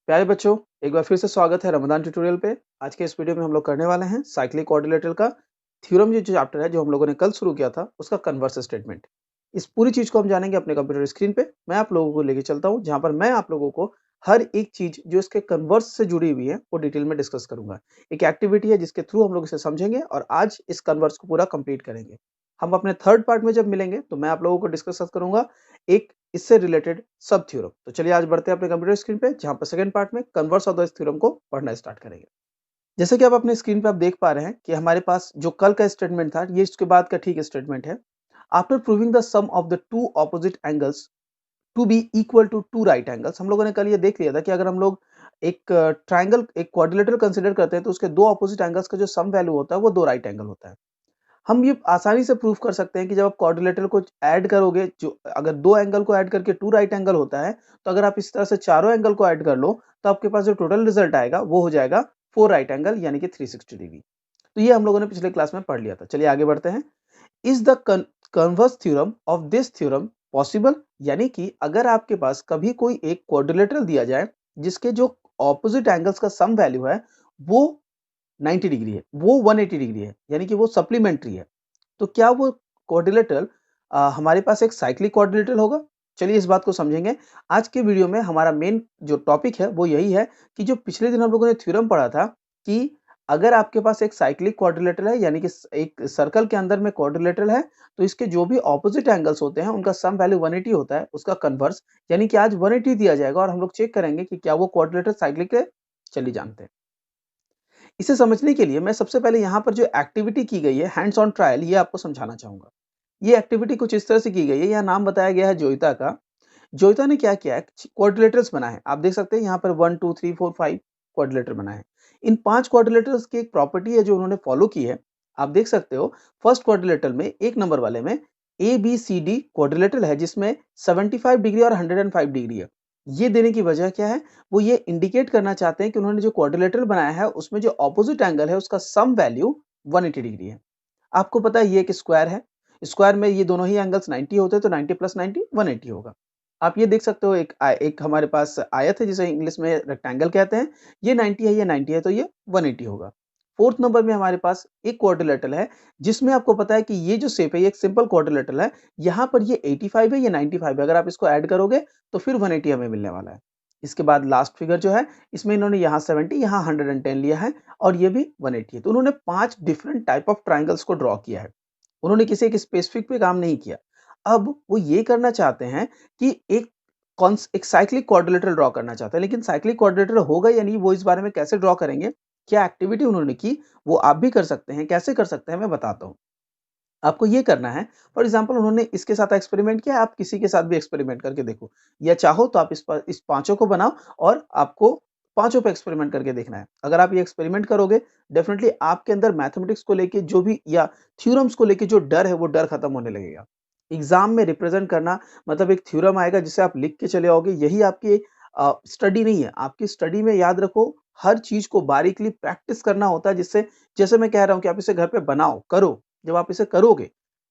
प्यारे बच्चों, एक बार फिर से स्वागत है रमजान ट्यूटोरियल पे। आज के इस वीडियो में हम लोग करने वाले हैं साइक्लिक क्वाड्रिलेटरल का थ्योरम जो चैप्टर है जो हम लोगों ने कल शुरू किया था उसका कन्वर्स स्टेटमेंट। इस पूरी चीज को हम जानेंगे अपने कंप्यूटर स्क्रीन पे। मैं आप लोगों को लेके चलता हूँ जहाँ पर मैं आप लोगों को हर एक चीज जो इसके कन्वर्स से जुड़ी हुई है वो डिटेल में डिस्कस करूंगा। एक एक्टिविटी है जिसके थ्रू हम लोग इसे समझेंगे और आज इस कन्वर्स को पूरा कंप्लीट करेंगे। हम अपने थर्ड पार्ट में जब मिलेंगे तो मैं आप लोगों को डिस्कस करूंगा एक इससे रिलेटेड सब थ्योरम। तो चलिए आज बढ़ते हैं अपने कंप्यूटर स्क्रीन पे जहां पर सेकंड पार्ट में कन्वर्स ऑफ द थ्योरम को पढ़ना स्टार्ट करेंगे। जैसे कि आप अपने स्क्रीन पे आप देख पा रहे हैं कि हमारे पास जो कल का स्टेटमेंट था ये इसके बाद का ठीक स्टेटमेंट है। After proving the sum of the two opposite angles to be equal to two right angles. हम लोगों ने कल ये देख लिया था कि अगर हम लोग एक ट्राइंगल एक क्वाड्रिलेटरल कंसीडर करते हैं तो उसके दो ऑपोजिट एंगल्स का जो सम वैल्यू होता है वो दो राइट एंगल होता है। हम ये आसानी से प्रूफ कर सकते हैं कि जब आप क्वाड्रिलेटरल को ऐड करोगे, जो अगर दो एंगल को ऐड करके टू राइट एंगल होता है, तो अगर आप इस तरह से चारों एंगल को ऐड कर लो तो आपके पास जो टोटल रिजल्ट आएगा वो हो जाएगा फोर राइट एंगल यानी कि 360 डिग्री। तो ये हम लोगों ने पिछले क्लास में पढ़ लिया था। चलिए आगे बढ़ते हैं। Is the converse theorem of this theorem possible, यानी कि अगर आपके पास कभी कोई एक क्वाड्रिलेटरल दिया जाए जिसके जो ऑपोजिट एंगल्स का सम वैल्यू है वो 90 डिग्री है, वो 180 डिग्री है, यानी कि वो सप्लीमेंट्री है, तो क्या वो क्वाड्रिलेटरल हमारे पास एक साइक्लिक क्वाड्रिलेटरल होगा? चलिए इस बात को समझेंगे। आज के वीडियो में हमारा मेन जो टॉपिक है वो यही है कि जो पिछले दिन हम लोगों ने थ्योरम पढ़ा था कि अगर आपके पास एक साइक्लिक क्वाड्रिलेटरल है यानी कि एक सर्कल के अंदर में क्वाड्रिलेटरल है, तो इसके जो भी ऑपोजिट एंगल्स होते हैं उनका सम वैल्यू 180 होता है, उसका कन्वर्स यानी कि आज 180 दिया जाएगा और हम लोग चेक करेंगे कि क्या वो क्वाड्रिलेटरल साइक्लिक है। चलिए जानते हैं। इसे समझने के लिए मैं सबसे पहले यहाँ पर जो एक्टिविटी की गई है हैंड्स ऑन ट्रायल, ये आपको समझाना चाहूंगा। ये एक्टिविटी कुछ इस तरह से की गई है। यहाँ नाम बताया गया है जोइता का। जोइता ने क्या किया है, क्वाड्रिलेटरल्स बनाए हैं। आप देख सकते हैं यहाँ पर 1 2 3 4 5 क्वाड्रिलेटर बनाए हैं। इन 5 क्वाड्रिलेटर्स की एक प्रॉपर्टी है जो उन्होंने फॉलो की है। आप देख सकते हो फर्स्ट क्वाड्रिलेटर में एक नंबर वाले में A B C D quadrilateral है जिसमें 75 डिग्री और 105 डिग्री है। ये देने की वजह क्या है, वो ये इंडिकेट करना चाहते हैं कि उन्होंने जो क्वाड्रिलेटरल बनाया है उसमें जो ऑपोजिट एंगल है उसका सम वैल्यू 180 डिग्री है। आपको पता है ये एक स्क्वायर है, स्क्वायर में ये दोनों ही एंगल्स 90 होते हैं तो 90 प्लस 90 180 होगा। आप ये देख सकते हो एक हमारे पास आयत है जिसे इंग्लिश में रेक्टेंगल कहते हैं। ये 90 है, ये 90 है, तो ये 180 होगा। फोर्थ नंबर में हमारे पास एक क्वाड्रिलेटरल है जिसमें आपको पता है कि ये जो शेप है ये एक सिंपल क्वाड्रिलेटरल है। यहाँ पर ये 85 है, ये 95 है, अगर आप इसको ऐड करोगे तो फिर 180 हमें मिलने वाला है। इसके बाद लास्ट फिगर जो है इसमें इन्होंने यहाँ 70 यहाँ 110 लिया है और ये भी 180 है। तो उन्होंने 5 डिफरेंट टाइप ऑफ ट्राइंगल्स को ड्रॉ किया है। उन्होंने किसी एक स्पेसिफिक पे काम नहीं किया। अब वो ये करना चाहते हैं कि एक साइक्लिक क्वाड्रिलेटरल ड्रॉ करना चाहते हैं, लेकिन साइक्लिक क्वाड्रिलेटरल होगा या नहीं वो इस बारे में कैसे ड्रॉ करेंगे, क्या एक्टिविटी उन्होंने की वो आप भी कर सकते हैं। कैसे कर सकते हैं मैं बताता हूँ। आपको ये करना है, फॉर एग्जांपल उन्होंने इसके साथ एक्सपेरिमेंट किया, आप किसी के साथ भी एक्सपेरिमेंट करके देखो, या चाहो तो आप इस पांचों को बनाओ और आपको पांचों पे एक्सपेरिमेंट करके देखना है। अगर आप ये एक्सपेरिमेंट करोगे डेफिनेटली आपके अंदर मैथमेटिक्स को लेके जो भी या थ्योरम्स को लेके जो डर है वो डर खत्म होने लगेगा। एग्जाम में रिप्रेजेंट करना मतलब एक थ्योरम आएगा जिसे आप लिख के चले आओगे, यही आपकी स्टडी नहीं है। आपकी स्टडी में याद रखो हर चीज को बारीकली प्रैक्टिस करना होता है, जिससे जैसे मैं कह रहा हूँ कि आप इसे घर पे बनाओ करो। जब आप इसे करोगे,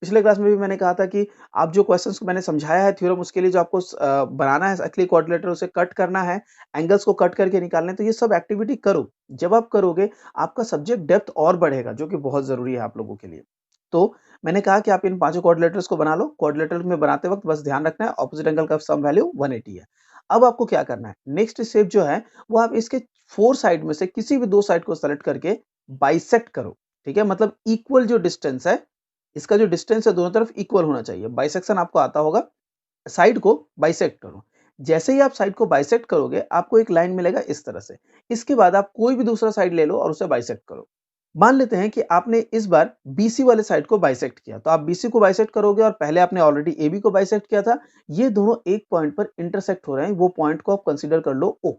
पिछले क्लास में भी मैंने कहा था कि आप जो क्वेश्चंस को मैंने समझाया है थ्योरम, उसके लिए जो आपको बनाना है साइक्लिक क्वाड्रिलेटरल, उसे कट करना है, एंगल्स को कट करके निकालने हैं, तो ये सब एक्टिविटी करो। जब आप करोगे आपका सब्जेक्ट डेप्थ और बढ़ेगा जो कि बहुत जरूरी है आप लोगों के लिए। तो मैंने कहा कि आप इन पांचों क्वाड्रिलेटर्स को बना लो। क्वाड्रिलेटर में बनाते वक्त बस ध्यान रखना है ऑपोजिट एंगल का सम वैल्यू 180 है। अब आपको क्या करना है, नेक्स्ट स्टेप जो है वो आप इसके फोर साइड में से किसी भी दो साइड को सेलेक्ट करके बाइसेक्ट करो। ठीक है, मतलब इक्वल जो डिस्टेंस है, इसका जो डिस्टेंस है दोनों तरफ इक्वल होना चाहिए। बाइसेक्शन आपको आता होगा, साइड को बाइसेक्ट करो। जैसे ही आप साइड को बाइसेक्ट करोगे आपको एक लाइन मिलेगा इस तरह से। इसके बाद आप कोई भी दूसरा साइड ले लो और उसे बाइसेक्ट करो। मान लेते हैं कि आपने इस बार बीसी वाले साइड को बाइसेक्ट किया, तो आप बीसी को बाइसेक्ट करोगे और पहले आपने ऑलरेडी एबी को बाइसेक्ट किया था। ये दोनों एक पॉइंट पर इंटरसेक्ट हो रहे हैं, वो पॉइंट को आप कंसीडर कर लो ओ।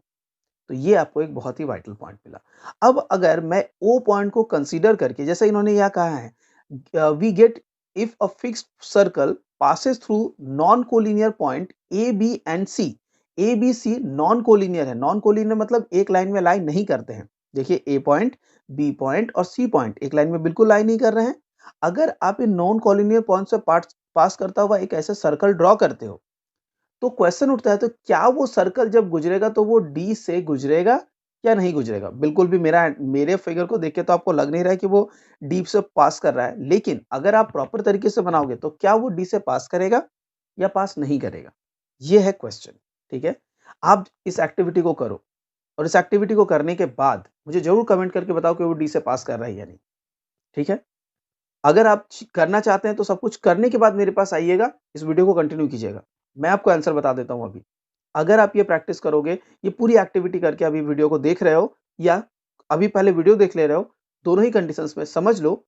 तो ये आपको एक बहुत ही वाइटल पॉइंट मिला। अब अगर मैं ओ पॉइंट को कंसीडर करके, जैसे इन्होंने यह कहा है we get if a fixed circle passes through non collinear point a b and c। a b c non collinear है। नॉन कोलिनियर मतलब एक लाइन में लाइन नहीं करते हैं। देखिए ए पॉइंट, बी पॉइंट और सी पॉइंट एक लाइन में बिल्कुल लाइन नहीं कर रहे हैं। अगर आप इन नॉन कोलिनियर पॉइंट से पास करता हुआ एक ऐसे सर्कल ड्रॉ करते हो तो क्वेश्चन उठता है तो क्या वो सर्कल जब गुजरेगा तो वो डी से गुजरेगा या नहीं गुजरेगा? बिल्कुल भी मेरे फिगर को देख के तो आपको लग नहीं रहा है कि वो डी से पास कर रहा है, लेकिन अगर आप प्रॉपर तरीके से बनाओगे तो क्या वो डी से पास करेगा या पास नहीं करेगा? ये है क्वेश्चन, ठीक है? आप इस एक्टिविटी को करो और इस एक्टिविटी को करने के बाद मुझे ज़रूर कमेंट करके बताओ कि वो डी से पास कर रहा है या नहीं, ठीक है? अगर आप करना चाहते हैं तो सब कुछ करने के बाद मेरे पास आइएगा, इस वीडियो को कंटिन्यू कीजिएगा। मैं आपको आंसर बता देता हूं अभी। अगर आप ये प्रैक्टिस करोगे, ये पूरी एक्टिविटी करके अभी वीडियो को देख रहे हो या अभी पहले वीडियो देख ले रहे हो, दोनों ही कंडीशंस में समझ लो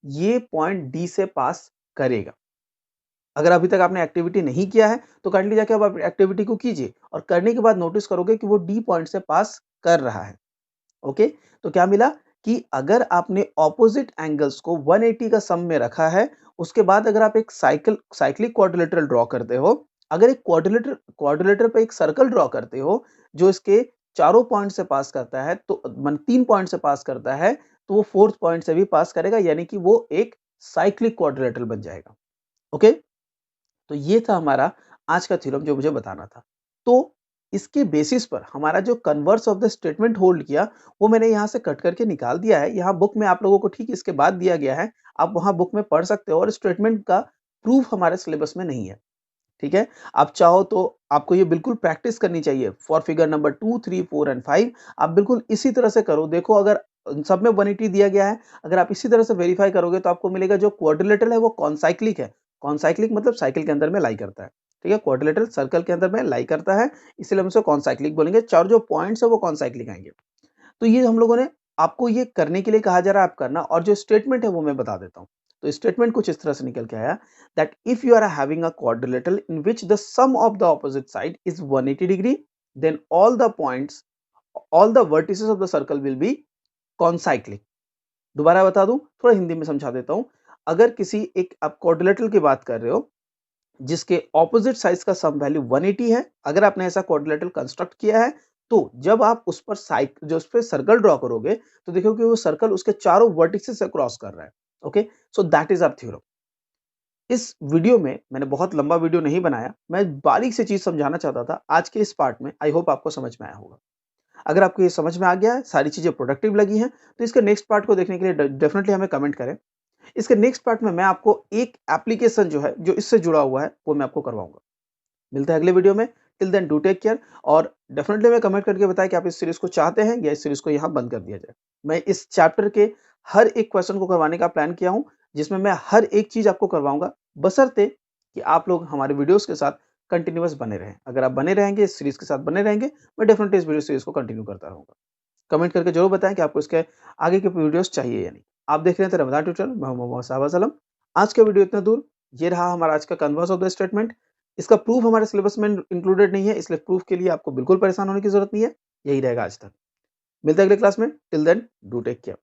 ये पॉइंट डी से पास करेगा। अगर अभी तक आपने एक्टिविटी नहीं किया है तो काइंडली जाके आप एक्टिविटी को कीजिए और करने के बाद नोटिस करोगे कि वो डी पॉइंट से पास कर रहा है। ओके, तो क्या मिला कि अगर आपने ऑपोजिट एंगल्स को 180 का सम में रखा है, उसके बाद अगर आप एक साइक्लिक क्वाड्रिलेटरल ड्रॉ करते हो, अगर एक क्वाड्रिलेटर पे एक सर्कल ड्रॉ करते हो जो इसके चारों पॉइंट से पास करता है, तो 3 पॉइंट से पास करता है, तो वो फोर्थ पॉइंट से भी पास करेगा, यानी कि वो एक साइक्लिक क्वाड्रिलेटरल बन जाएगा। ओके, तो ये था हमारा आज का थ्योरम जो मुझे बताना था। तो इसके बेसिस पर हमारा जो converse of the statement hold किया, वो मैंने यहाँ से कट करके निकाल दिया है। यहाँ बुक में आप लोगों को ठीक इसके बाद दिया गया है। आप वहाँ बुक में पढ़ सकते हो और स्टेटमेंट का प्रूफ हमारे सिलेबस में नहीं है। ठीक है? आप चाहो तो आपको ये बिल्कुल प्रैक्टिस करनी चाहिए फॉर फिगर नंबर 2, 3, 4 एंड 5। आप बिल्कुल इसी तरह से करो। देखो अगर सब में 180 दिया गया है, अगर आप इसी तरह से वेरीफाई करोगे तो आपको मिलेगा जो क्वाड्रिलेटरल है वो कॉन्साइक्लिक है। कॉन्साइक्लिक मतलब साइकिल के अंदर में लाई करता है। ठीक है? क्वाड्रिलेटरल सर्कल के अंदर में लाई करता है, इसलिए हम उसे कॉन्साइक्लिक बोलेंगे। 4 जो पॉइंट्स है वो कॉन्साइक्लिक आएंगे। तो ये हम लोगों ने आपको ये करने के लिए कहा जा रहा है आप करना, और जो स्टेटमेंट है वो मैं बता देता हूँ। तो स्टेटमेंट कुछ इस तरह से निकल के आया that if you are having a quadrilateral in which the sum of the opposite side is 180 degree, then all the vertices of the circle will be concyclic। दोबारा बता दूं, थोड़ा हिंदी में समझा देता हूं। अगर किसी एक आप क्वाड्रिलेटरल की बात कर रहे हो जिसके ऑपोजिट साइड का सम वैल्यू 180 है, अगर आपने ऐसा क्वाड्रिलेटरल कंस्ट्रक्ट किया है, तो जब आप उस पर उस पर सर्कल ड्रॉ करोगे तो देखोगे वो सर्कल उसके चारों वर्टिसेस से क्रॉस कर रहा है। Okay, so that is our theorem. इस वीडियो में मैंने बहुत लंबा वीडियो नहीं बनाया, मैं बारीक से चीज समझाना चाहता था आज के इस पार्ट में। आई होप आपको समझ में आया होगा। अगर आपको ये समझ में आ गया है, सारी चीजें प्रोडक्टिव लगी हैं, तो इसके नेक्स्ट पार्ट को देखने के लिए डेफिनेटली हमें कमेंट करें। इसके नेक्स्ट पार्ट में मैं आपको एक एप्लीकेशन जो है जो इससे जुड़ा हुआ है वो मैं आपको करवाऊंगा। मिलता है अगले वीडियो में। Till then do take care, और डेफिनेटली हमें कमेंट करके बताएं कि आप इस सीरीज को चाहते हैं या इस सीरीज को यहाँ बंद कर दिया जाए। मैं इस चैप्टर के हर एक क्वेश्चन को करवाने का प्लान किया हूं, जिसमें मैं हर एक चीज आपको करवाऊंगा, बशर्ते कि आप लोग हमारे वीडियोस के साथ कंटिन्यूअस बने रहें। अगर आप बने रहेंगे, इस सीरीज के साथ बने रहेंगे, मैं डेफिनेटली इस वीडियो सीरीज को कंटिन्यू करता रहूंगा। कमेंट करके जरूर बताएं कि आपको इसके आगे के वीडियोस चाहिए या नहीं। आप देख रहे थे रमजान ट्यूटोरियल, मैं हूं मोहम्मद साहब आलम। आज का वीडियो इतना दूर। ये रहा हमारा आज का कन्वर्स ऑफ द स्टेटमेंट। इसका प्रूफ हमारे सिलेबस में इंक्लूडेड नहीं है, इसलिए प्रूफ के लिए आपको बिल्कुल परेशान होने की जरूरत नहीं है। यही रहेगा आज तक। मिलते हैं अगले क्लास में। Till then do take care.